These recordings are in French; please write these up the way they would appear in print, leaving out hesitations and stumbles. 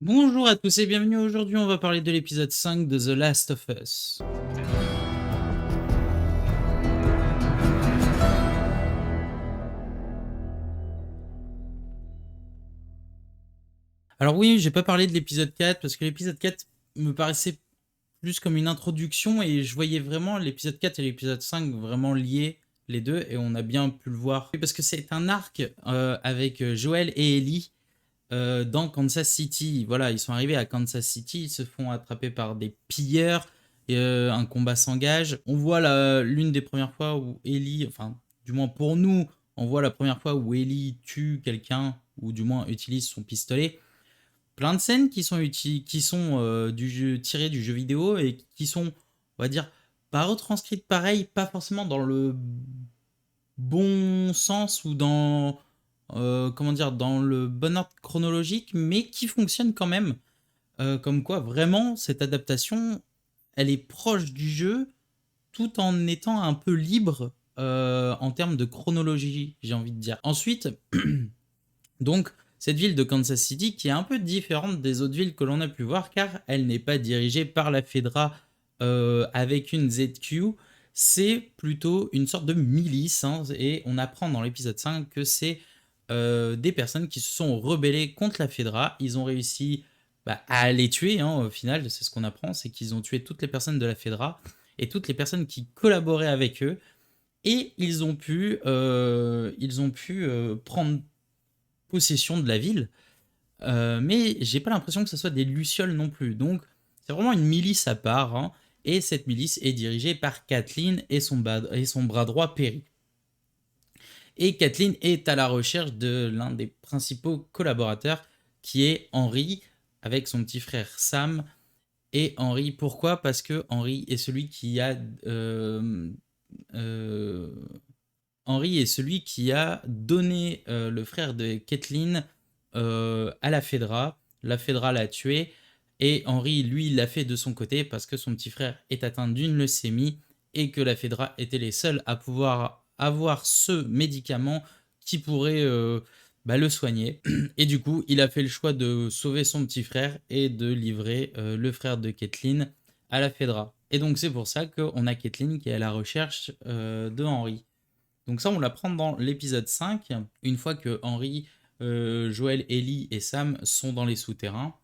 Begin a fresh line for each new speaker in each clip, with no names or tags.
Bonjour à tous et bienvenue. Aujourd'hui, on va parler de l'épisode 5 de The Last of Us. Alors oui, j'ai pas parlé de l'épisode 4 parce que l'épisode 4 me paraissait plus comme une introduction et je voyais vraiment l'épisode 4 et l'épisode 5 vraiment liés les deux et on a bien pu le voir. Parce que c'est un arc avec Joel et Ellie dans Kansas City. Voilà, ils sont arrivés à Kansas City, ils se font attraper par des pilleurs, et, un combat s'engage. On voit l'une des premières fois où Ellie, enfin, du moins pour nous, on voit la première fois où Ellie tue quelqu'un, ou du moins utilise son pistolet. Plein de scènes qui sont tirées du jeu vidéo et qui sont, on va dire, pas retranscrites pareil, pas forcément dans le bon sens ou dans comment dire, dans le bon ordre chronologique, mais qui fonctionne quand même. Comme quoi, vraiment, cette adaptation, elle est proche du jeu, tout en étant un peu libre en termes de chronologie, j'ai envie de dire. Ensuite, donc, cette ville de Kansas City qui est un peu différente des autres villes que l'on a pu voir, car elle n'est pas dirigée par la Fedra avec une ZQ, c'est plutôt une sorte de milice, hein, et on apprend dans l'épisode 5 que c'est des personnes qui se sont rebellées contre la Fedra. Ils ont réussi à les tuer, hein, au final, c'est ce qu'on apprend, c'est qu'ils ont tué toutes les personnes de la Fedra et toutes les personnes qui collaboraient avec eux, et ils ont pu prendre possession de la ville, mais j'ai pas l'impression que ce soit des lucioles non plus. Donc c'est vraiment une milice à part, hein, et cette milice est dirigée par Kathleen et son bras droit Perry. Et Kathleen est à la recherche de l'un des principaux collaborateurs, qui est Henry, avec son petit frère Sam. Et Henry, pourquoi? Parce que Henry est celui qui a euh, Henry est celui qui a donné le frère de Kathleen à la Fedra. La Fedra l'a tué et Henry, lui, l'a fait de son côté parce que son petit frère est atteint d'une leucémie et que la Fedra était les seuls à pouvoir avoir ce médicament qui pourrait le soigner. Et du coup, il a fait le choix de sauver son petit frère et de livrer le frère de Kathleen à la Fedra. Et donc c'est pour ça qu'on a Kathleen qui est à la recherche de Henry. Donc ça, on l'apprend dans l'épisode 5, une fois que Henry, Joël, Ellie et Sam sont dans les souterrains.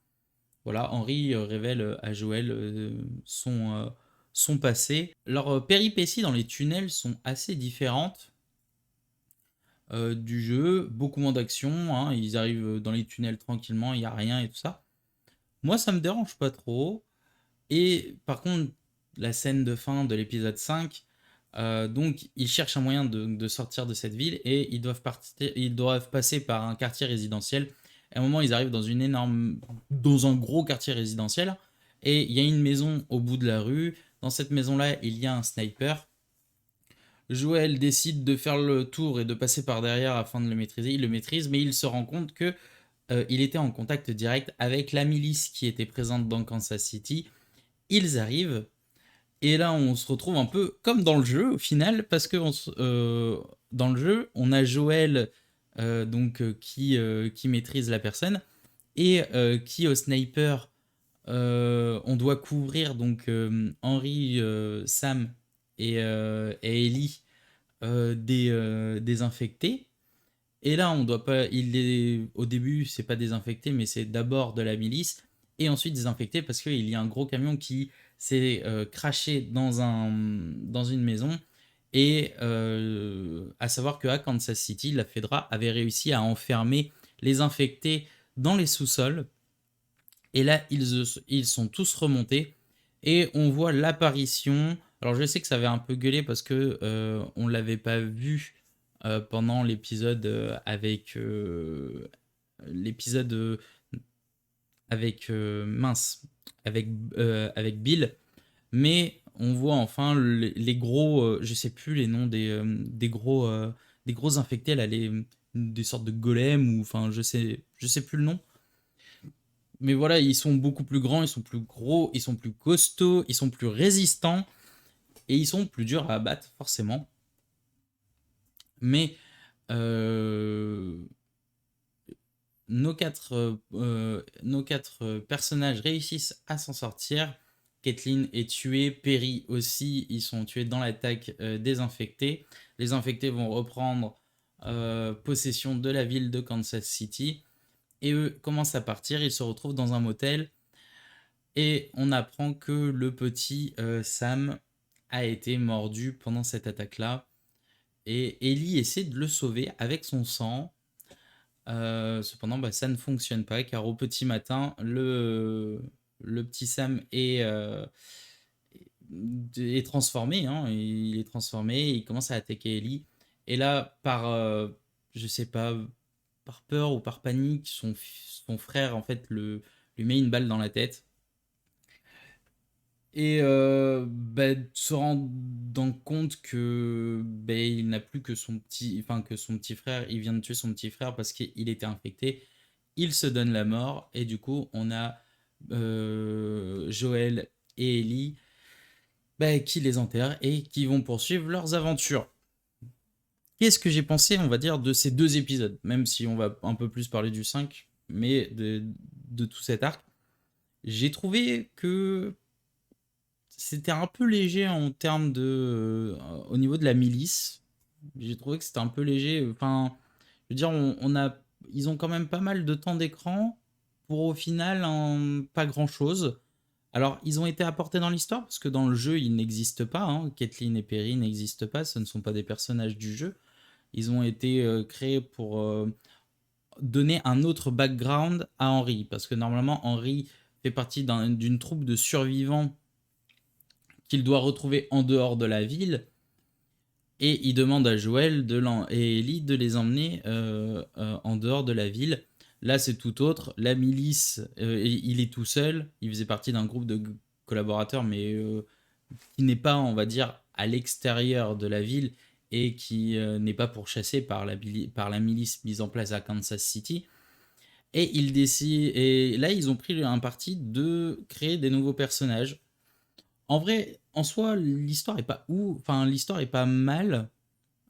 Voilà, Henry révèle à Joël son passé. Leurs péripéties dans les tunnels sont assez différentes du jeu, beaucoup moins d'action, hein, ils arrivent dans les tunnels tranquillement, il n'y a rien et tout ça. Moi, ça me dérange pas trop. Et par contre, la scène de fin de l'épisode 5, donc ils cherchent un moyen de sortir de cette ville et ils doivent passer par un quartier résidentiel. À un moment, ils arrivent dans un gros quartier résidentiel et il y a une maison au bout de la rue. Dans cette maison-là, il y a un sniper. Joël décide de faire le tour et de passer par derrière afin de le maîtriser. Il le maîtrise, mais il se rend compte que il était en contact direct avec la milice qui était présente dans Kansas City. Ils arrivent et là on se retrouve un peu comme dans le jeu au final, parce que dans le jeu on a Joël qui maîtrise la personne et qui au sniper on doit couvrir donc Henry, Sam et Ellie des infectés. Et là, on doit pas. Au début, c'est pas désinfecté, mais c'est d'abord de la milice et ensuite désinfecté parce qu'il y a un gros camion qui s'est craché dans une maison. Et à savoir qu'à Kansas City, la Fedra avait réussi à enfermer les infectés dans les sous-sols. Et là, ils sont tous remontés et on voit l'apparition. Alors, je sais que ça avait un peu gueulé parce que on l'avait pas vu pendant l'épisode l'épisode avec mince avec Bill, mais on voit enfin les gros, je sais plus les noms des gros infectés là, des sortes de golems ou enfin je sais plus le nom. Mais voilà, ils sont beaucoup plus grands, ils sont plus gros, ils sont plus costauds, ils sont plus résistants et ils sont plus durs à abattre forcément. Mais euh, nos quatre personnages réussissent à s'en sortir. Caitlyn est tuée, Perry aussi, ils sont tués dans l'attaque des infectés. Les infectés vont reprendre possession de la ville de Kansas City et eux commencent à partir, ils se retrouvent dans un motel et on apprend que le petit Sam a été mordu pendant cette attaque-là et Ellie essaie de le sauver avec son sang. Cependant, ça ne fonctionne pas car au petit matin, le petit Sam est transformé. Hein, il est transformé, il commence à attaquer Ellie. Et là, je sais pas, par peur ou par panique, son frère en fait lui met une balle dans la tête. Et se rendant compte que il n'a plus que son petit frère, il vient de tuer son petit frère parce qu'il était infecté. Il se donne la mort et du coup on a Joël et Ellie qui les enterrent et qui vont poursuivre leurs aventures. Qu'est-ce que j'ai pensé, on va dire, de ces 2 épisodes, même si on va un peu plus parler du 5, mais de tout cet arc. J'ai trouvé que c'était un peu léger en termes au niveau de la milice. J'ai trouvé que c'était un peu léger. Enfin, je veux dire, ils ont quand même pas mal de temps d'écran pour au final pas grand chose. Alors, ils ont été apportés dans l'histoire parce que dans le jeu, ils n'existent pas. Hein. Caitlyn et Perry n'existent pas. Ce ne sont pas des personnages du jeu. Ils ont été créés pour donner un autre background à Henry. Parce que normalement, Henry fait partie d'une troupe de survivants qu'il doit retrouver en dehors de la ville. Et il demande à Joël et Ellie de les emmener en dehors de la ville. Là, c'est tout autre. La milice, il est tout seul. Il faisait partie d'un groupe de collaborateurs, mais qui n'est pas, on va dire, à l'extérieur de la ville et qui n'est pas pourchassé par la milice mise en place à Kansas City. Et là, ils ont pris un parti de créer des nouveaux personnages. En vrai, en soi, l'histoire est pas enfin, l'histoire est pas mal,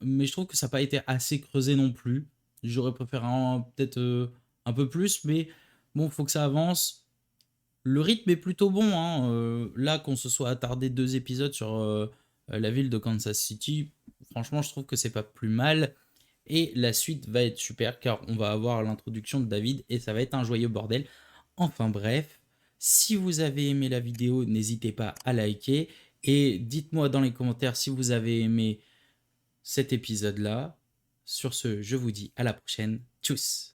mais je trouve que ça n'a pas été assez creusé non plus. J'aurais préféré peut-être un peu plus, mais bon, faut que ça avance. Le rythme est plutôt bon. Hein. Là, qu'on se soit attardé 2 épisodes sur la ville de Kansas City, franchement, je trouve que c'est pas plus mal. Et la suite va être super car on va avoir l'introduction de David et ça va être un joyeux bordel. Enfin bref, si vous avez aimé la vidéo, n'hésitez pas à liker et dites-moi dans les commentaires si vous avez aimé cet épisode-là. Sur ce, je vous dis à la prochaine. Tchuss!